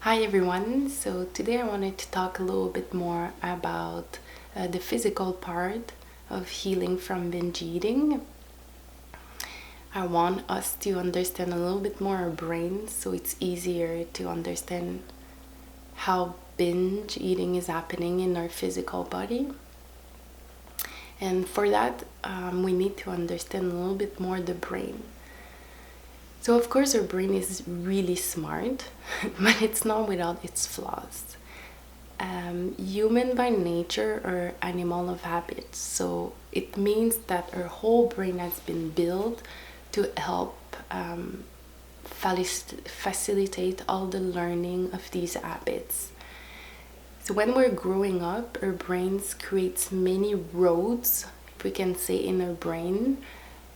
Hi everyone, so today I wanted to talk a little bit more about the physical part of healing from binge eating. I want us to understand a little bit more our brains so it's easier to understand how binge eating is happening in our physical body. And for that, we need to understand a little bit more the brain. So, of course, our brain is really smart, but it's not without its flaws. Human by nature are animal of habits, so it means that our whole brain has been built to help facilitate all the learning of these habits. So when we're growing up, our brains creates many roads, if we can say, in our brain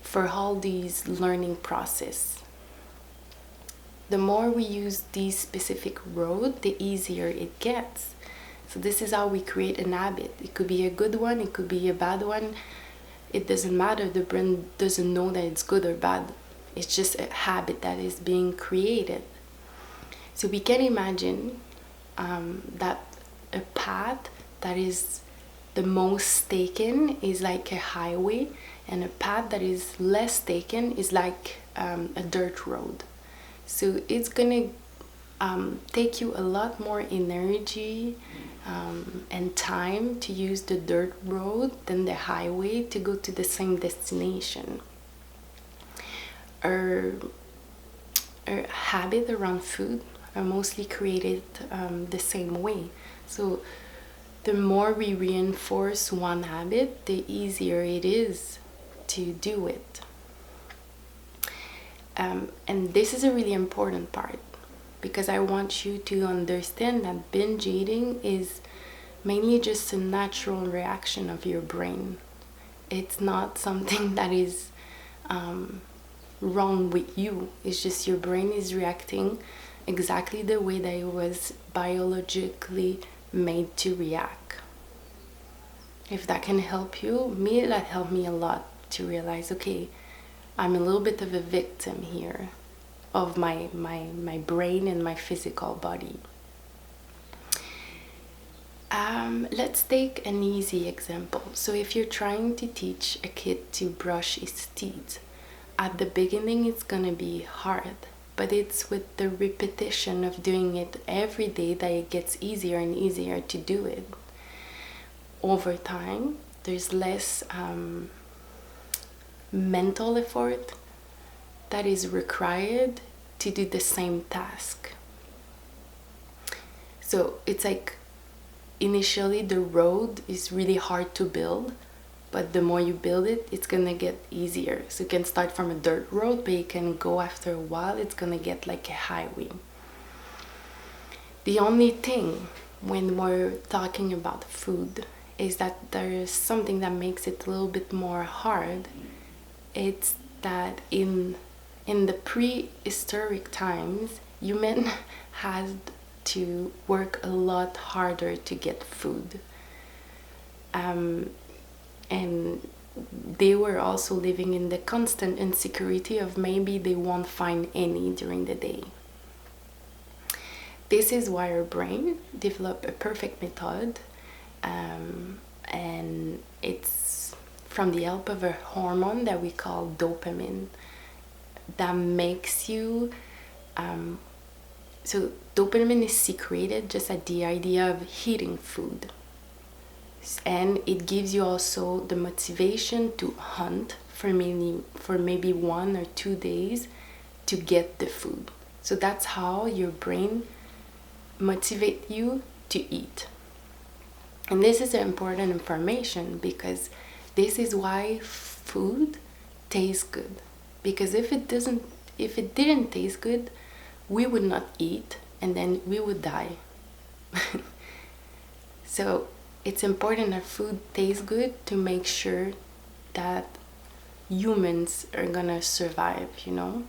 for all these learning process. The more we use these specific road, the easier it gets. So this is how we create an habit. It could be a good one, it could be a bad one. It doesn't matter. The brain doesn't know that it's good or bad. It's just a habit that is being created. So we can imagine that a path that is the most taken is like a highway, and a path that is less taken is like a dirt road. So it's gonna take you a lot more energy and time to use the dirt road than the highway to go to the same destination. Our habit around food are mostly created the same way. So the more we reinforce one habit, the easier it is to do it. And this is a really important part because I want you to understand that binge eating is mainly just a natural reaction of your brain. It's not something that is wrong with you. It's just your brain is reacting exactly the way that it was biologically made to react. If that can help you, that helped me a lot to realize, okay, I'm a little bit of a victim here of my brain and my physical body. Let's take an easy example. So if you're trying to teach a kid to brush his teeth, at the beginning it's gonna be hard, but it's with the repetition of doing it every day that it gets easier and easier to do it. Over time, there's less mental effort that is required to do the same task. So it's like initially the road is really hard to build, but the more you build it, it's gonna get easier. So you can start from a dirt road, but you can go after a while, it's gonna get like a highway. The only thing when we're talking about food is that there is something that makes it a little bit more hard. It's that in the prehistoric times, human had to work a lot harder to get food. And they were also living in the constant insecurity of maybe they won't find any during the day. This is why our brain developed a perfect method, and it's from the help of a hormone that we call dopamine that makes you so dopamine is secreted just at the idea of eating food, and it gives you also the motivation to hunt for maybe 1 or 2 days to get the food. So that's how your brain motivates you to eat. And this is important information because this is why food tastes good. Because if it didn't taste good, we would not eat and then we would die. So it's important that food tastes good to make sure that humans are gonna survive, you know?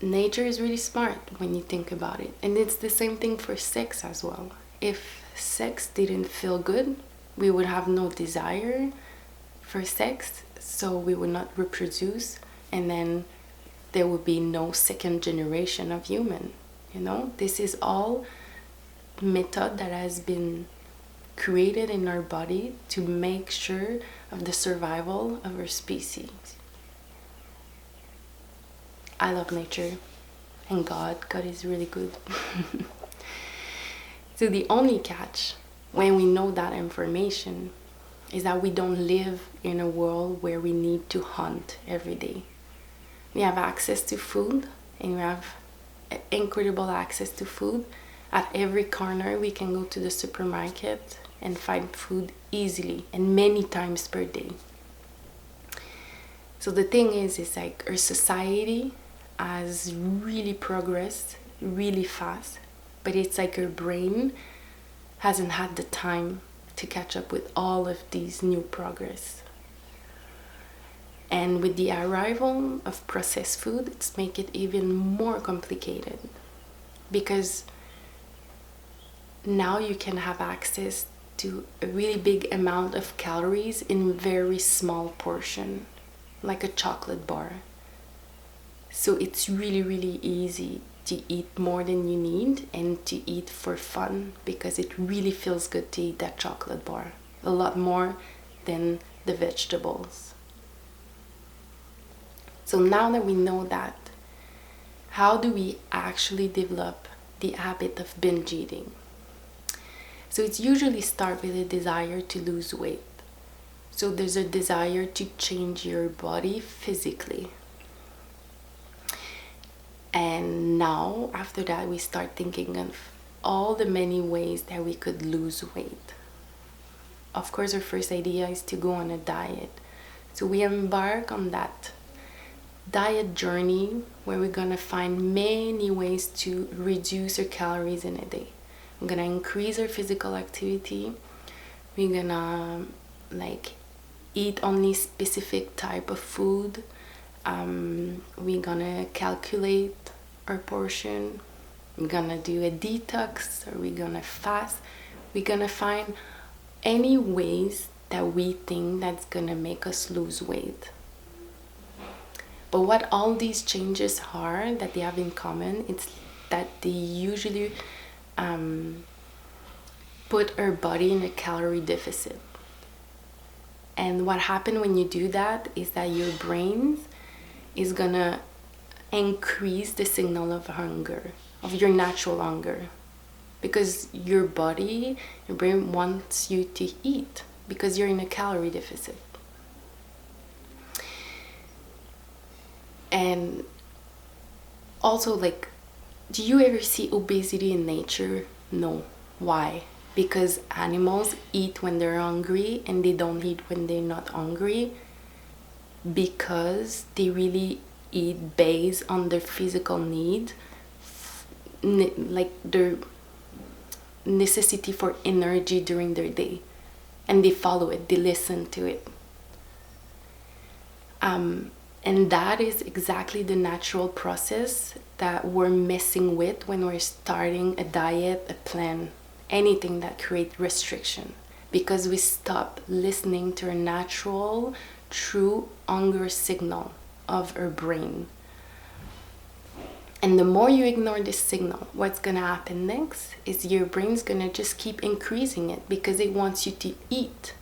Nature is really smart when you think about it. And it's the same thing for sex as well. If sex didn't feel good, we would have no desire for sex, so we would not reproduce, and then there would be no second generation of human. This is all method that has been created in our body to make sure of the survival of our species. I love nature, and God is really good. So the only catch when we know that information is that we don't live in a world where we need to hunt every day. We have access to food, and we have incredible access to food. At every corner we can go to the supermarket and find food easily and many times per day. So the thing is like our society has really progressed really fast, but it's like our brain hasn't had the time to catch up with all of these new progress. And with the arrival of processed food, it's make it even more complicated, because now you can have access to a really big amount of calories in very small portion, like a chocolate bar. So it's really, really easy to eat more than you need and to eat for fun, because it really feels good to eat that chocolate bar, a lot more than the vegetables. So now that we know that, how do we actually develop the habit of binge eating? So it's usually start with a desire to lose weight. So there's a desire to change your body physically. And now, after that, we start thinking of all the many ways that we could lose weight. Of course, our first idea is to go on a diet. So we embark on that diet journey where we're gonna find many ways to reduce our calories in a day. We're gonna increase our physical activity. We're gonna eat only specific type of food. We're gonna calculate our portion. We're gonna do a detox, or we're gonna fast. We're gonna find any ways that we think that's gonna make us lose weight. But what all these changes are that they have in common, it's that they usually put our body in a calorie deficit. And what happens when you do that is that your brain is gonna increase the signal of hunger, of your natural hunger, because your brain wants you to eat because you're in a calorie deficit. And also, do you ever see obesity in nature? No. Why? Because animals eat when they're hungry and they don't eat when they're not hungry, because they really eat based on their physical need, like their necessity for energy during their day, and they follow it, they listen to it. And that is exactly the natural process that we're messing with when we're starting a diet, a plan, anything that creates restriction, because we stop listening to our natural, true hunger signal of our brain. And the more you ignore this signal, what's gonna happen next is your brain's gonna just keep increasing it because it wants you to eat.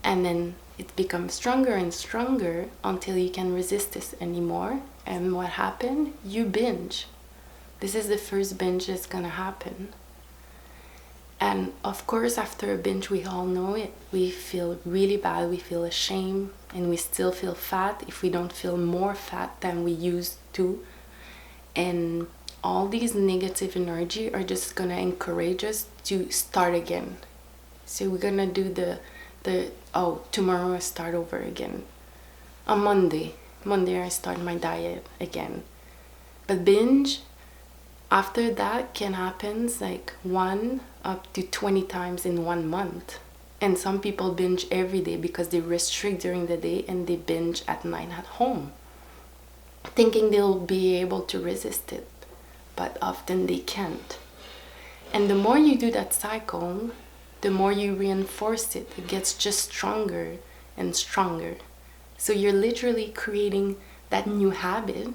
And then it becomes stronger and stronger until you can't resist this anymore. And what happened? You binge. This is the first binge that's gonna happen. And of course, after a binge, we all know it. We feel really bad, we feel ashamed, and we still feel fat if we don't feel more fat than we used to. And all these negative energy are just gonna encourage us to start again. So we're gonna do tomorrow I start over again. On Monday I start my diet again. But binge, after that, can happen 1 up to 20 times in 1 month. And some people binge every day because they restrict during the day and they binge at night at home, thinking they'll be able to resist it, but often they can't. And the more you do that cycle, the more you reinforce it gets just stronger and stronger. So you're literally creating that new habit.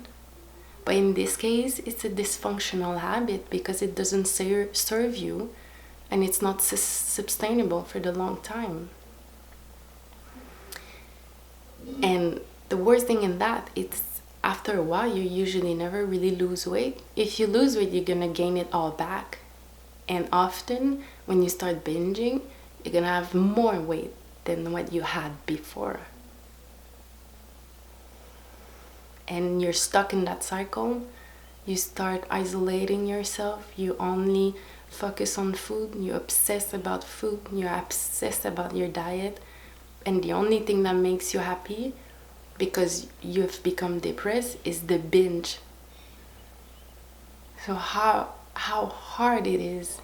But in this case, it's a dysfunctional habit because it doesn't serve you, and it's not sustainable for the long time. And the worst thing in that, it's after a while, you usually never really lose weight. If you lose weight, you're gonna gain it all back. And often, when you start binging, you're gonna have more weight than what you had before. And you're stuck in that cycle. You start isolating yourself. You only focus on food. You obsess about food. You're obsessed about your diet. And the only thing that makes you happy, because you've become depressed, is the binge. So how hard it is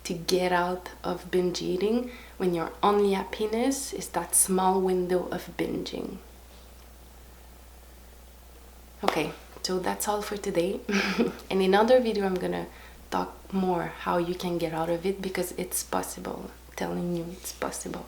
to get out of binge eating when your only happiness is that small window of binging. Okay, so that's all for today. And in another video, I'm gonna talk more how you can get out of it, because it's possible. I'm telling you, it's possible.